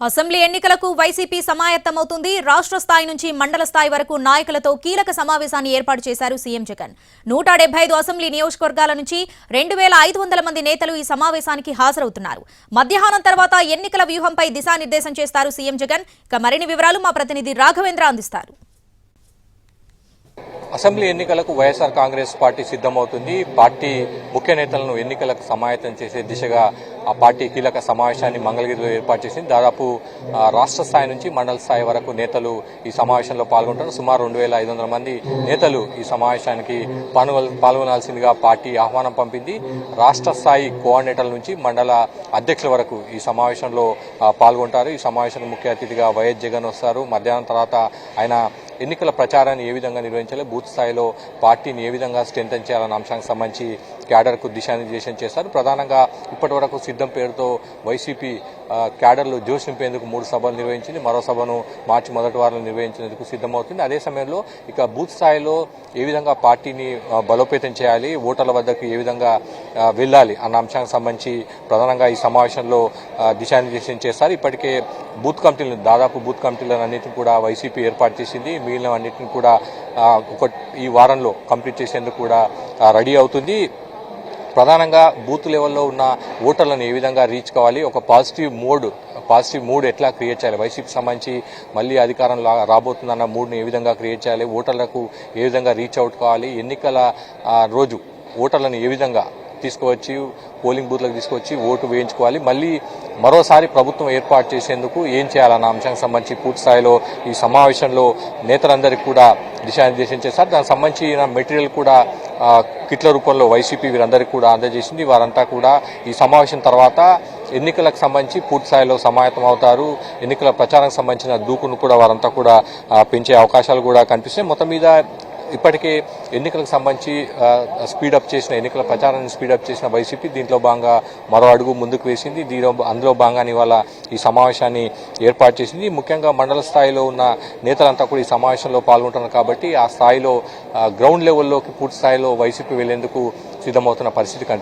Assembly ఎన్నికలకు YCP సమాయత్తమవుతుంది. రాష్ట్ర స్థాయి నుంచి మండల స్థాయి వరకు నాయకులతో కీలక సమావేశాన్ని ఏర్పాటు చేశారు సీఎం జగన్. 175 అసెంబ్లీ నియోజకవర్గాల నుంచి 2500 మంది నేతలు ఈ సమావేశానికి హాజరవుతున్నారు. మధ్యాహ్నం తర్వాత ఎన్నికల వ్యూహంపై దిశానిర్దేశం చేస్తారు సీఎం జగన్. ఇక మరిన్ని వివరాలు మా ప్రతినిధి రాఘవేంద్ర అందిస్తారు. అసెంబ్లీ ఎన్నికలకు వైఎస్ఆర్ కాంగ్రెస్ పార్టీ సిద్ధమవుతుంది. పార్టీ ముఖ్య నేతలను ఎన్నికలకు సమాయత్తం చేసే దిశగా ఆ పార్టీ కీలక సమావేశాన్ని మంగళగిరిలో ఏర్పాటు చేసింది. దాదాపు రాష్ట్ర స్థాయి నుంచి మండల స్థాయి వరకు నేతలు ఈ సమావేశంలో పాల్గొంటారు. సుమారు 2500 మంది నేతలు ఈ సమావేశానికి పాల్గొనాల్సిందిగా పార్టీ ఆహ్వానం పంపింది. రాష్ట్ర స్థాయి కోఆర్డినేటర్ల నుంచి మండల అధ్యక్షుల వరకు ఈ సమావేశంలో పాల్గొంటారు. ఈ సమావేశానికి ముఖ్య అతిథిగా వైఎస్ జగన్ వస్తారు. మధ్యాహ్నం తర్వాత ఆయన ఎన్నికల ప్రచారాన్ని ఏ విధంగా నిర్వహించాలి, బూత్ స్థాయిలో పార్టీని ఏ విధంగా స్ట్రెంథెన్ చేయాలన్న అంశానికి సంబంధించి క్యాడర్కు దిశానిర్దేశం చేస్తారు. ప్రధానంగా ఇప్పటి వరకు సిద్ధం పేరుతో వైసీపీ క్యాడర్లు జోష్ నింపేందుకు 3 సభలు నిర్వహించింది. మరో సభను మార్చి మొదటి వారంలో నిర్వహించేందుకు సిద్ధమవుతుంది. అదే సమయంలో ఇక బూత్ స్థాయిలో ఏ విధంగా పార్టీని బలోపేతం చేయాలి, ఓటర్ల వద్దకు ఏ విధంగా వెళ్ళాలి అన్న అంశానికి సంబంధించి ప్రధానంగా ఈ సమావేశంలో దిశానిర్దేశం చేస్తారు. ఇప్పటికే బూత్ కమిటీలను దాదాపు బూత్ కమిటీలను అన్నింటినీ కూడా వైసీపీ ఏర్పాటు చేసింది. మిగిలిన అన్నింటినీ కూడా ఈ వారంలో కంప్లీట్ చేసేందుకు కూడా రెడీ అవుతుంది. ప్రధానంగా బూత్ లెవెల్లో ఉన్న ఓటర్లను ఏ విధంగా రీచ్ కావాలి, ఒక పాజిటివ్ మూడ్ ఎట్లా క్రియేట్ చేయాలి, వైసీపీ సంబంధించి మళ్ళీ అధికారంలో రాబోతుందన్న మూడ్ని ఏ విధంగా క్రియేట్ చేయాలి, ఓటర్లకు ఏ విధంగా రీచ్ అవుట్ కావాలి, ఎన్నికల రోజు ఓటర్లను ఏ విధంగా తీసుకువచ్చి పోలింగ్ బూత్లకు తీసుకొచ్చి ఓటు వేయించుకోవాలి, మళ్ళీ మరోసారి ప్రభుత్వం ఏర్పాటు చేసేందుకు ఏం చేయాలన్న అంశానికి సంబంధించి పూర్తి స్థాయిలో ఈ సమావేశంలో నేతలందరికీ కూడా దిశానిర్దేశం చేశారు. దానికి సంబంధించిన మెటీరియల్ కూడా కిట్ల రూపంలో వైసీపీ వీరందరికీ కూడా అందజేసింది. వారంతా కూడా ఈ సమావేశం తర్వాత ఎన్నికలకు సంబంధించి పూర్తి స్థాయిలో సమాయత్తం అవుతారు. ఎన్నికల ప్రచారానికి సంబంధించిన దూకును కూడా వారంతా కూడా పెంచే అవకాశాలు కూడా కనిపిస్తాయి. మొత్తం మీద ఇప్పటికే ఎన్నికలకు సంబంధించి ఎన్నికల ప్రచారాన్ని స్పీడప్ చేసిన వైసీపీ దీంట్లో భాగంగా మరో అడుగు ముందుకు వేసింది. అందులో భాగంగానే ఇవాళ ఈ సమావేశాన్ని ఏర్పాటు చేసింది. ముఖ్యంగా మండల స్థాయిలో ఉన్న నేతలంతా కూడా ఈ సమావేశంలో పాల్గొంటున్నారు కాబట్టి ఆ స్థాయిలో గ్రౌండ్ లెవెల్లోకి పూర్తి స్థాయిలో వైసీపీ వెళ్లేందుకు సిద్ధమవుతున్న పరిస్థితి